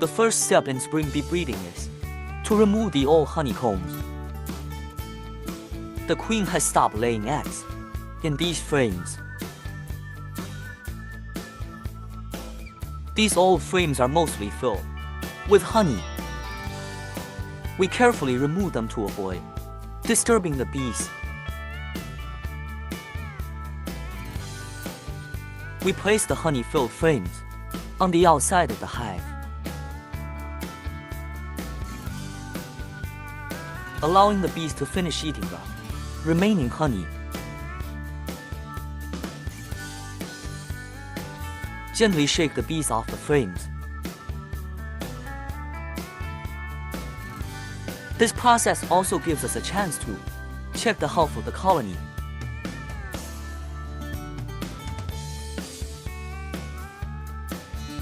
The first step in spring bee breeding is to remove the old honeycombs. The queen has stopped laying eggs in these frames. These old frames are mostly filled with honey. We carefully remove them to avoid disturbing the bees. We place the honey-filled frames on the outside of the hive, allowing the bees to finish eating the remaining honey. Gently shake the bees off the frames. This process also gives us a chance to check the health of the colony.